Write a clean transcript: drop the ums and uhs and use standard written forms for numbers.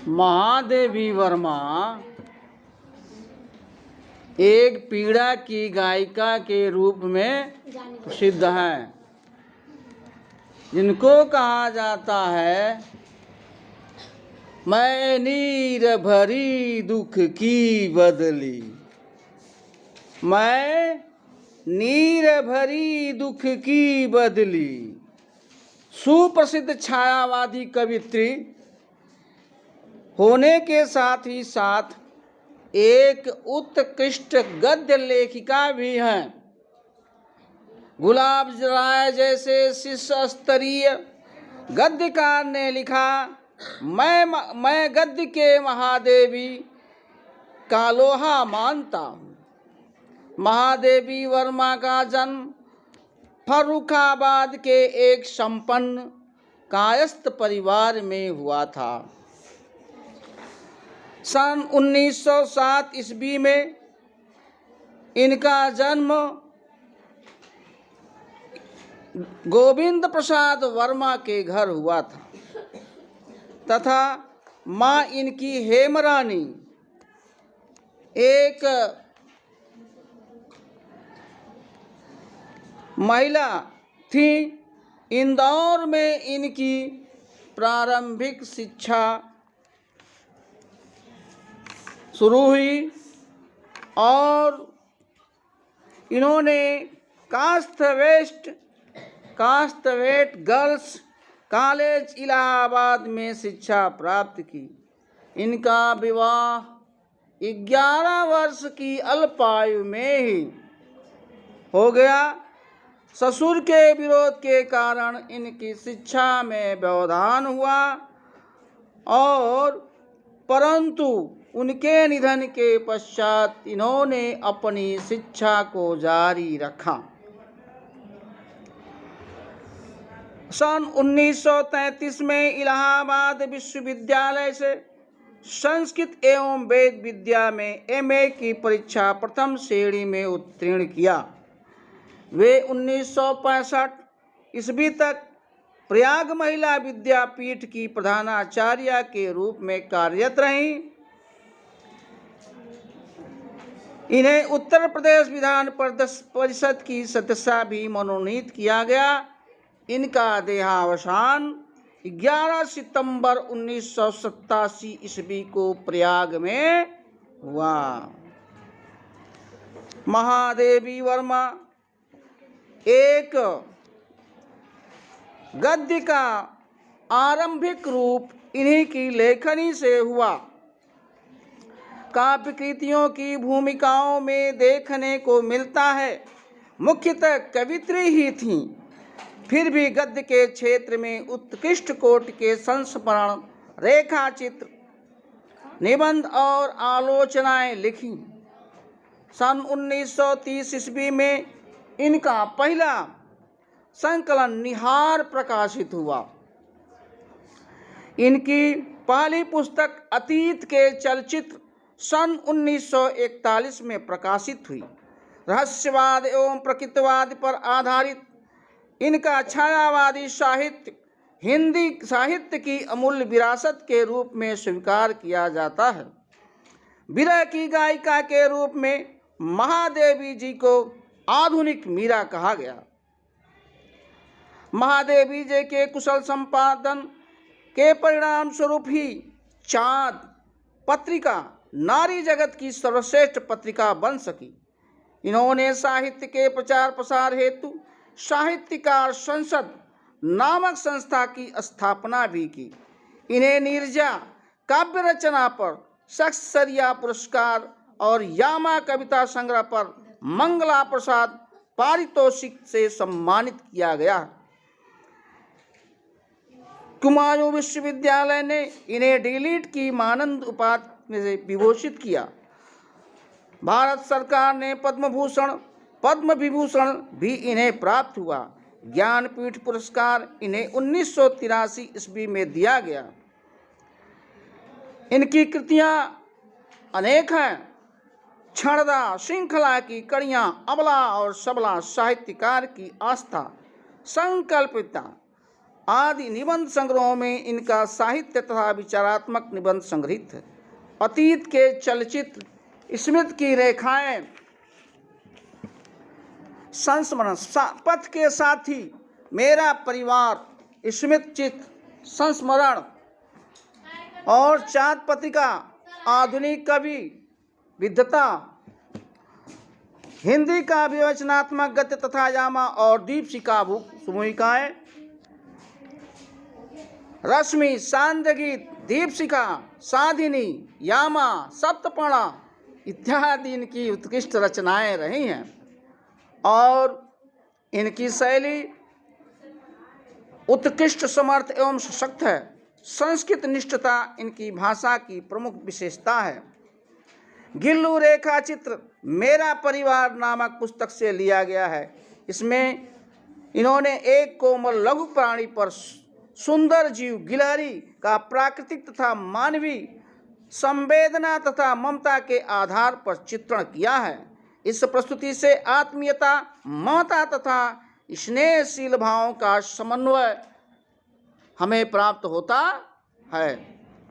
महादेवी वर्मा एक पीड़ा की गायिका के रूप में प्रसिद्ध हैं, जिनको कहा जाता है मैं नीर भरी दुख की बदली। मैं नीर भरी दुख की बदली। सुप्रसिद्ध छायावादी कवित्री होने के साथ ही साथ एक उत्कृष्ट गद्य लेखिका भी हैं। गुलाब राय जैसे शीर्ष स्तरीय गद्यकार ने लिखा, मैं गद्य के महादेवी का लोहा मानता हूँ। महादेवी वर्मा का जन्म फर्रुखाबाद के एक संपन्न कायस्थ परिवार में हुआ था। सन 1907 ईस्वी में इनका जन्म गोविंद प्रसाद वर्मा के घर हुआ था तथा मां इनकी हेमरानी एक महिला थी। इंदौर में इनकी प्रारंभिक शिक्षा शुरू हुई और इन्होंने कास्थवेट गर्ल्स कॉलेज इलाहाबाद में शिक्षा प्राप्त की। इनका विवाह 11 वर्ष की अल्पायु में ही हो गया। ससुर के विरोध के कारण इनकी शिक्षा में व्यवधान हुआ और परंतु उनके निधन के पश्चात इन्होंने अपनी शिक्षा को जारी रखा। सन 1933 में इलाहाबाद विश्वविद्यालय से संस्कृत एवं वेद विद्या में एमए की परीक्षा प्रथम श्रेणी में उत्तीर्ण किया। वे 1965 ईस्वी तक प्रयाग महिला विद्यापीठ की प्रधानाचार्य के रूप में कार्यरत रहीं। इन्हें उत्तर प्रदेश विधान परिषद की सदस्य भी मनोनीत किया गया। इनका देहावसान 11 सितंबर 1987 ईस्वी को प्रयाग में हुआ। महादेवी वर्मा एक गद्य का आरंभिक रूप इन्हीं की लेखनी से हुआ। काव्य कृतियों की भूमिकाओं में देखने को मिलता है मुख्यतः कवित्री ही थीं। फिर भी गद्य के क्षेत्र में उत्कृष्ट कोटि के संस्मरण, रेखाचित्र, निबंध और आलोचनाएं लिखी। सन 1930 ईस्वी में इनका पहला संकलन निहार प्रकाशित हुआ। इनकी पहली पुस्तक अतीत के चलचित्र सन 1941 में प्रकाशित हुई। रहस्यवाद एवं प्रकृतिवाद पर आधारित इनका छायावादी साहित्य हिंदी साहित्य की अमूल्य विरासत के रूप में स्वीकार किया जाता है। विरह की गायिका के रूप में महादेवी जी को आधुनिक मीरा कहा गया। महादेवी जी के कुशल संपादन के परिणाम स्वरूप ही चाँद पत्रिका नारी जगत की सर्वश्रेष्ठ पत्रिका बन सकी। इन्होंने साहित्य के प्रचार प्रसार हेतु साहित्यकार संसद नामक संस्था की स्थापना भी की। इन्हें नीरजा काव्य रचना पर सक्सरिया पुरस्कार और यामा कविता संग्रह पर मंगला प्रसाद पारितोषिक से सम्मानित किया गया। कुमायूं विश्वविद्यालय ने इन्हें डीलिट की मानद उपाधि से विभूषित किया। भारत सरकार ने पद्म विभूषण भी इन्हें प्राप्त हुआ। ज्ञानपीठ पुरस्कार इन्हें 1983 ईस्वी में दिया गया। इनकी कृतियां अनेक हैं। क्षणदा, श्रृंखला की कड़ियां, अबला और सबला, साहित्यकार की आस्था, संकल्पिता, आदि निबंध संग्रहों में इनका साहित्य तथा विचारात्मक निबंध संग्रहित है। अतीत के चलचित्र, स्मृति की रेखाएं, संस्मरण, पथ के साथी, मेरा परिवार, स्मृति चित्र, संस्मरण और चाँद पत्रिका, आधुनिक कवि, विद्वता, हिंदी का विवेचनात्मक गद्य तथा यामा और दीपशिखा भूमिकाएं, रश्मि, सांध्य गीत, दीपशिखा, साधिनी, यामा, सप्तपर्णा इत्यादि इनकी उत्कृष्ट रचनाएं रही हैं और इनकी शैली उत्कृष्ट, समर्थ एवं सशक्त है। संस्कृत निष्ठता इनकी भाषा की प्रमुख विशेषता है। गिल्लू रेखा चित्र मेरा परिवार नामक पुस्तक से लिया गया है। इसमें इन्होंने एक कोमल लघु प्राणी पर सुंदर जीव गिलहरी का प्राकृतिक तथा मानवीय संवेदना तथा ममता के आधार पर चित्रण किया है। इस प्रस्तुति से आत्मीयता, ममता तथा स्नेहशील भावों का समन्वय हमें प्राप्त होता है।